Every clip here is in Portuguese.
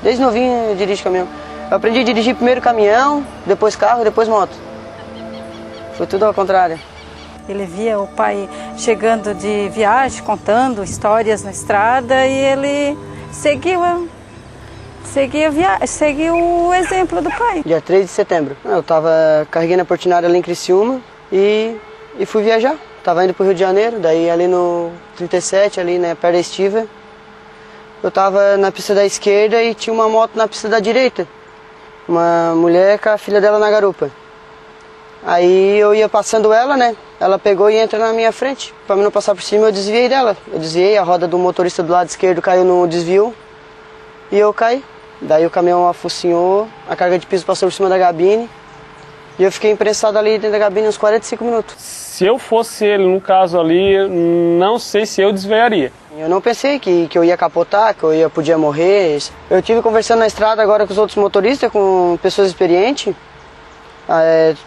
Desde novinho eu dirijo caminhão. Eu aprendi a dirigir primeiro caminhão, depois carro, depois moto. Foi tudo ao contrário. Ele via o pai chegando de viagem, contando histórias na estrada, e ele seguiu o exemplo do pai. Dia 3 de setembro. Eu carreguei na Portinari ali em Criciúma e fui viajar. Tava indo pro Rio de Janeiro, daí ali no 37, ali né, perto da Estiva. Eu tava na pista da esquerda e tinha uma moto na pista da direita. Uma mulher com a filha dela na garupa. Aí eu ia passando ela, né? Ela pegou e entra na minha frente. Pra mim não passar por cima, eu desviei dela. Eu desviei, a roda do motorista do lado esquerdo caiu no desvio e eu caí. Daí o caminhão afocinhou, a carga de piso passou por cima da gabine e eu fiquei imprensado ali dentro da gabine uns 45 minutos. Se eu fosse ele, no caso ali, não sei se eu desviaria. Eu não pensei que eu ia capotar, que podia morrer. Eu tive conversando na estrada agora com os outros motoristas, com pessoas experientes.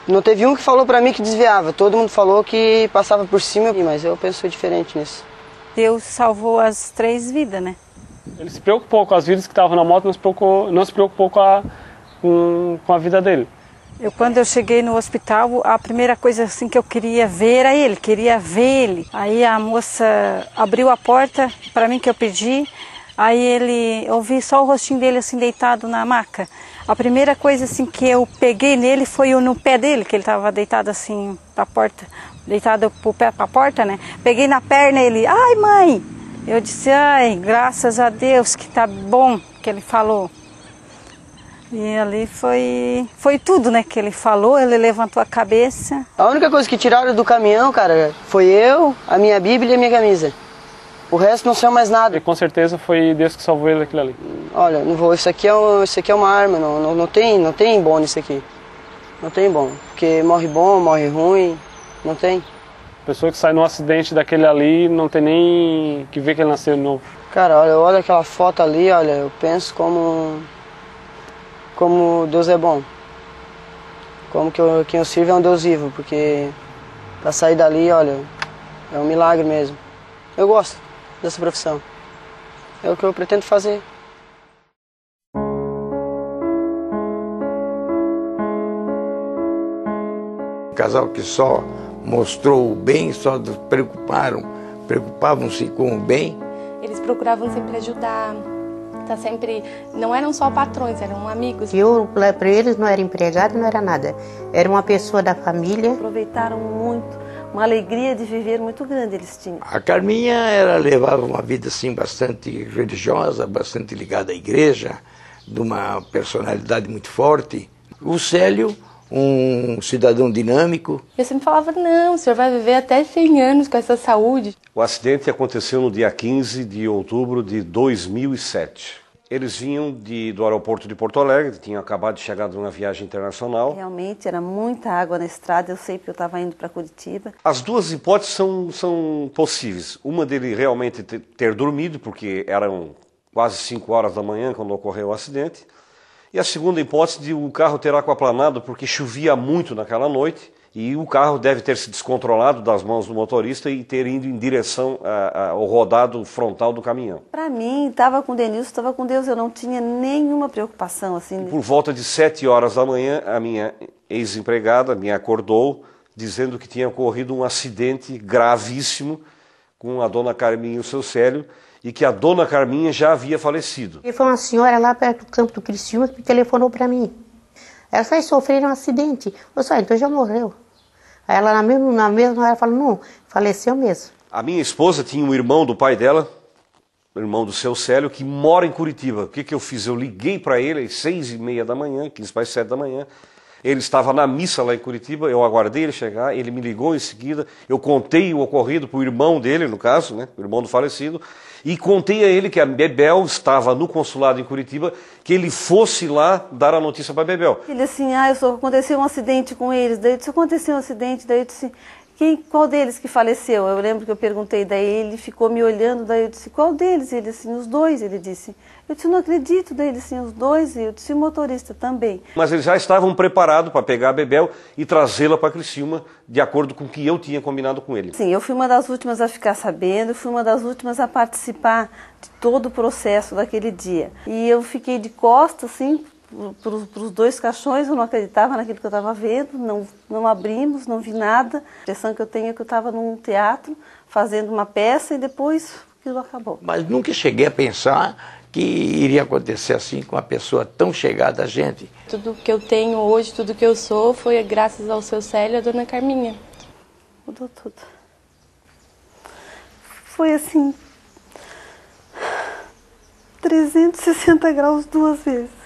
Não teve um que falou pra mim que desviava, todo mundo falou que passava por cima, mas eu penso diferente nisso. Deus salvou as 3 vidas, né? Ele se preocupou com as vidas que estavam na moto, não se preocupou com a vida dele. Quando eu cheguei no hospital, a primeira coisa assim que eu queria ver era ele, queria ver ele. Aí a moça abriu a porta para mim que eu pedi, aí eu vi só o rostinho dele assim deitado na maca. A primeira coisa assim que eu peguei nele foi no pé dele, que ele estava deitado assim pra porta, deitado pro pé pra porta, né? Peguei na perna ele, ai mãe! Eu disse, ai, graças a Deus que tá bom, que ele falou. E ali foi tudo, né, que ele falou, ele levantou a cabeça. A única coisa que tiraram do caminhão, cara, foi eu, a minha Bíblia e a minha camisa. O resto não saiu mais nada. E com certeza foi Deus que salvou ele daquilo ali. Olha, não vou, isso aqui é uma arma, não tem bom nisso aqui. Não tem bom, porque morre bom, morre ruim, não tem. Pessoa que sai num acidente daquele ali, não tem nem que ver que ele nasceu de novo. Cara, olha aquela foto ali, olha, eu penso como Deus é bom. Como quem eu sirvo é um Deus vivo, porque pra sair dali, olha, é um milagre mesmo. Eu gosto dessa profissão. É o que eu pretendo fazer. Um casal que só mostrou o bem, só preocupavam-se com o bem. Eles procuravam sempre ajudar, não eram só patrões, eram amigos. Eu, para eles, não era empregado, não era nada. Era uma pessoa da família. Aproveitaram muito, uma alegria de viver muito grande eles tinham. A Carminha, ela levava uma vida assim bastante religiosa, bastante ligada à igreja, de uma personalidade muito forte. O Célio, um cidadão dinâmico. Eu sempre falava, não, o senhor vai viver até 100 anos com essa saúde. O acidente aconteceu no dia 15 de outubro de 2007. Eles vinham do aeroporto de Porto Alegre, tinham acabado de chegar de uma viagem internacional. Realmente era muita água na estrada, eu sei que eu estava indo para Curitiba. As duas hipóteses são possíveis. Uma dele realmente ter dormido, porque eram quase 5 horas da manhã quando ocorreu o acidente. E a segunda hipótese de o carro ter aquaplanado porque chovia muito naquela noite e o carro deve ter se descontrolado das mãos do motorista e ter ido em direção ao rodado frontal do caminhão. Para mim, estava com o Denilson, estava com Deus, eu não tinha nenhuma preocupação assim. Por volta de 7 horas da manhã, a minha ex-empregada me acordou dizendo que tinha ocorrido um acidente gravíssimo com a dona Carminha e o seu Célio, e que a dona Carminha já havia falecido. E foi uma senhora lá perto do campo do Criciúma que telefonou para mim. Ela só sofreu um acidente. Eu disse, então já morreu. Aí ela na mesma hora falou, não, faleceu mesmo. A minha esposa tinha um irmão do pai dela, o irmão do seu Célio, que mora em Curitiba. O que eu fiz? Eu liguei para ele às 6h30 da manhã, 15 para as 7 da manhã. Ele estava na missa lá em Curitiba, eu aguardei ele chegar, ele me ligou em seguida, eu contei o ocorrido para o irmão dele, no caso, né, o irmão do falecido, e contei a ele que a Bebel estava no consulado em Curitiba, que ele fosse lá dar a notícia para a Bebel. Ele assim, aconteceu um acidente com eles, daí eu disse, aconteceu um acidente, daí eu disse, Qual deles que faleceu? Eu lembro que eu perguntei, daí ele ficou me olhando, daí eu disse, qual deles? Ele assim, os dois, ele disse. Eu disse, não acredito, daí ele assim, os dois, e eu disse, o motorista também. Mas eles já estavam preparados para pegar a Bebel e trazê-la para Criciúma, de acordo com o que eu tinha combinado com ele. Sim, eu fui uma das últimas a ficar sabendo, fui uma das últimas a participar de todo o processo daquele dia. E eu fiquei de costas, assim, para os dois caixões, eu não acreditava naquilo que eu estava vendo, não abrimos, não vi nada. A impressão que eu tenho é que eu estava num teatro, fazendo uma peça e depois aquilo acabou. Mas nunca cheguei a pensar que iria acontecer assim com uma pessoa tão chegada a gente. Tudo que eu tenho hoje, tudo que eu sou, foi graças ao seu Célio e à dona Carminha. Mudou tudo. Foi assim, 360 graus 2 vezes.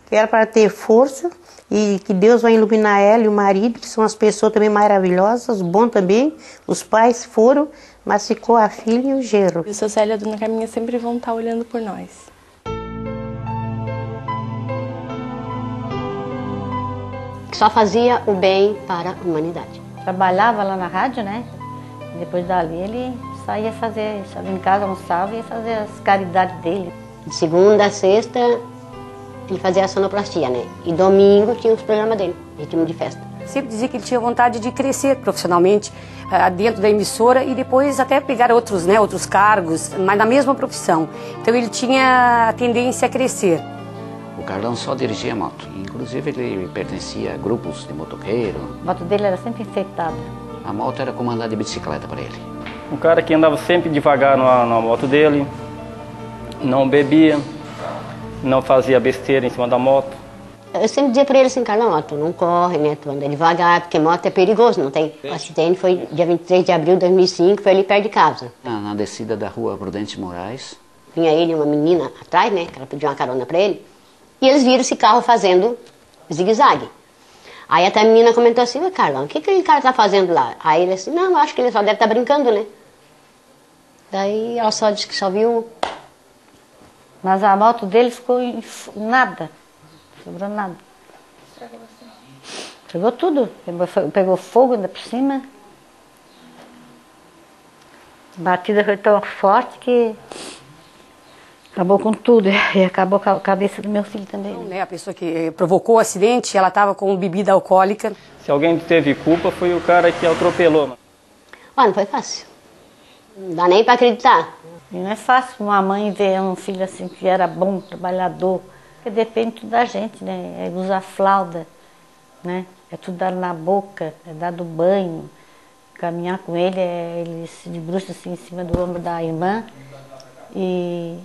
Que era para ter força e que Deus vai iluminar ela e o marido, que são as pessoas também maravilhosas, bom também. Os pais foram, mas ficou a filha e o genro. E o seu Célio e a dona Carminha sempre vão estar olhando por nós. Só fazia o bem para a humanidade. Trabalhava lá na rádio, né? Depois dali ele saía fazer, estava em casa, almoçava e ia fazer as caridades dele. De segunda a sexta ele fazia a sonoplastia, né? E domingo tinha os programas dele, ritmo de festa. Sempre dizia que ele tinha vontade de crescer profissionalmente dentro da emissora e depois até pegar outros cargos, mas na mesma profissão. Então ele tinha a tendência a crescer. O Carlão só dirigia moto, inclusive ele pertencia a grupos de motoqueiro. A moto dele era sempre enfeitada. A moto era como andar de bicicleta para ele. Um cara que andava sempre devagar na moto dele, não bebia, não fazia besteira em cima da moto. Eu sempre dizia para ele assim, Carlão, tu não corre, né? Tu anda devagar, porque moto é perigoso, não tem? O acidente foi dia 23 de abril de 2005, foi ali perto de casa. Na descida da rua Prudente Moraes. Vinha ele e uma menina atrás, né? Que ela pediu uma carona para ele. E eles viram esse carro fazendo zigue-zague. Aí até a menina comentou assim, Carlão, o que aquele cara tá fazendo lá? Aí ele assim, não, acho que ele só deve estar brincando, né? Daí ela só disse que só viu. Mas a moto dele ficou em nada. Não sobrou nada. Pegou tudo. Pegou fogo ainda por cima. A batida foi tão forte que acabou com tudo. E acabou com a cabeça do meu filho também. Então, né, a pessoa que provocou o acidente, ela estava com bebida alcoólica. Se alguém teve culpa, foi o cara que atropelou. Olha, não foi fácil. Não dá nem para acreditar. E não é fácil uma mãe ver um filho assim que era bom, trabalhador. Porque depende tudo da gente, né? É usar fralda, né? É tudo dar na boca, é dar do banho. Caminhar com ele, ele se debruça assim em cima do ombro da irmã e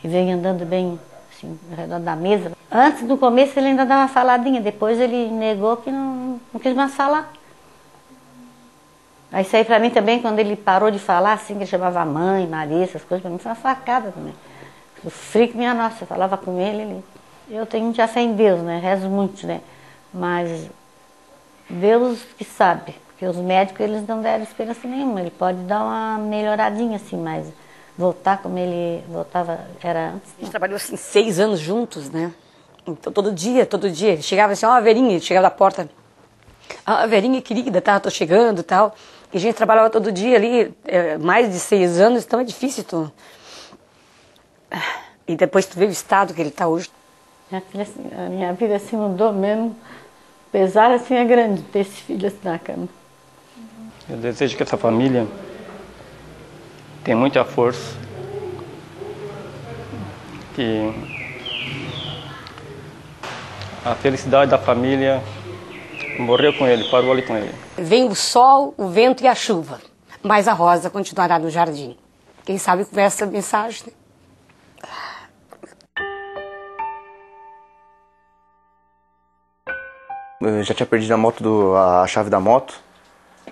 vem andando bem assim, ao redor da mesa. Antes, no começo, ele ainda dava uma faladinha, depois ele negou que não quis mais falar. Aí isso aí pra mim também, quando ele parou de falar, assim, que ele chamava mãe, Maria, essas coisas, pra mim foi uma facada também. Sofri que minha nossa, eu falava com ele. Eu tenho muita fé em Deus, né? Rezo muito, né? Mas Deus que sabe, porque os médicos, eles não deram esperança nenhuma. Ele pode dar uma melhoradinha, assim, mas voltar como ele voltava, era antes. A gente trabalhou, assim, 6 anos juntos, né? Então, todo dia, ele chegava assim, ó, a Verinha, ele chegava da porta, a Verinha querida, tá, tô chegando e tal. E a gente trabalhava todo dia ali, mais de 6 anos, então é difícil tu. E depois tu vê o estado que ele tá hoje. Minha filha, assim, a minha vida assim mudou mesmo. Pesar assim é grande ter esse filho assim na cama. Eu desejo que essa família tenha muita força, que a felicidade da família morreu com ele, parou ali com ele. Vem o sol, o vento e a chuva, mas a rosa continuará no jardim. Quem sabe com essa mensagem, né? Eu já tinha perdido a chave da moto,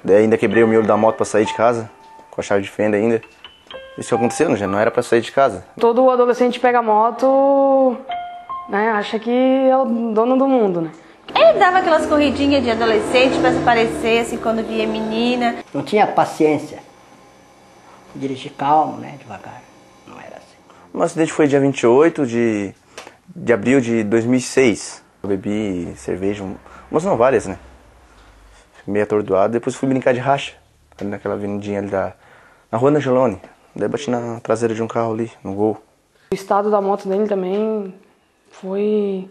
daí ainda quebrei o miolo da moto para sair de casa, com a chave de fenda ainda. Isso aconteceu, já não era para sair de casa. Todo adolescente pega moto, né, acha que é o dono do mundo, né? Ele dava aquelas corridinhas de adolescente para se aparecer, assim, quando via menina. Não tinha paciência. Dirigir calmo, né, devagar. Não era assim. O acidente foi dia 28 de abril de 2006. Eu bebi cerveja Mas não, várias, né? Fiquei meio atordoado, depois fui brincar de racha, ali naquela avenidinha ali na rua Angelone. Daí bati na traseira de um carro ali, no gol. O estado da moto dele também foi...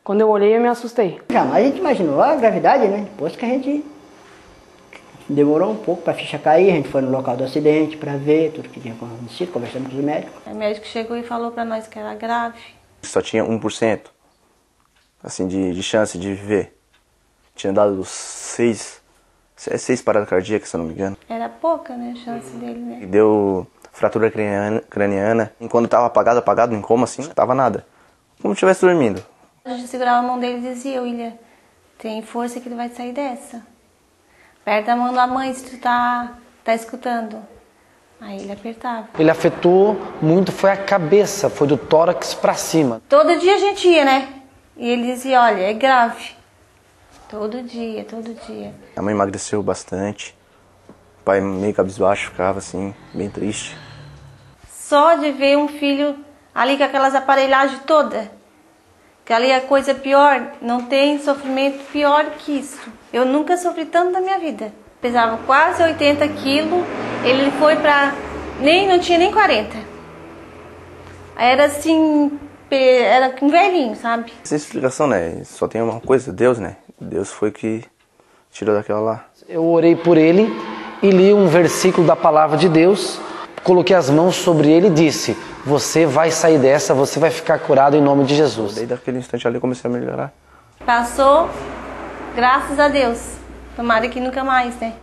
Quando eu olhei, eu me assustei. Jamais a gente imaginou a gravidade, né? Depois que a gente demorou um pouco para a ficha cair, a gente foi no local do acidente para ver tudo que tinha acontecido, conversando com os médicos. O médico chegou e falou para nós que era grave. Só tinha 1%, assim, de chance de viver. Tinha dado 6 paradas cardíacas, se eu não me engano. Era pouca, né, a chance dele, né? E deu fratura craniana. Enquanto estava apagado, em coma, assim, não tava nada. Como se estivesse dormindo. A gente segurava a mão dele e dizia, William, tem força que ele vai sair dessa. Aperta a mão da mãe se tu tá escutando. Aí ele apertava. Ele afetou muito, foi a cabeça, foi do tórax pra cima. Todo dia a gente ia, né? E ele dizia, olha, é grave. Todo dia, todo dia. A mãe emagreceu bastante. O pai meio cabisbaixo, ficava assim, bem triste. Só de ver um filho ali com aquelas aparelhagens todas, que ali é coisa pior, não tem sofrimento pior que isso. Eu nunca sofri tanto na minha vida. Pesava quase 80 quilos, ele foi pra... não tinha nem 40. Era assim, era um velhinho, sabe? Sem explicação, né? Só tem uma coisa, Deus, né? Deus foi que tirou daquela lá. Eu orei por ele e li um versículo da palavra de Deus, coloquei as mãos sobre ele e disse, você vai sair dessa, você vai ficar curado em nome de Jesus. Daí daquele instante ali eu comecei a melhorar. Passou, graças a Deus. Tomara que nunca mais, né?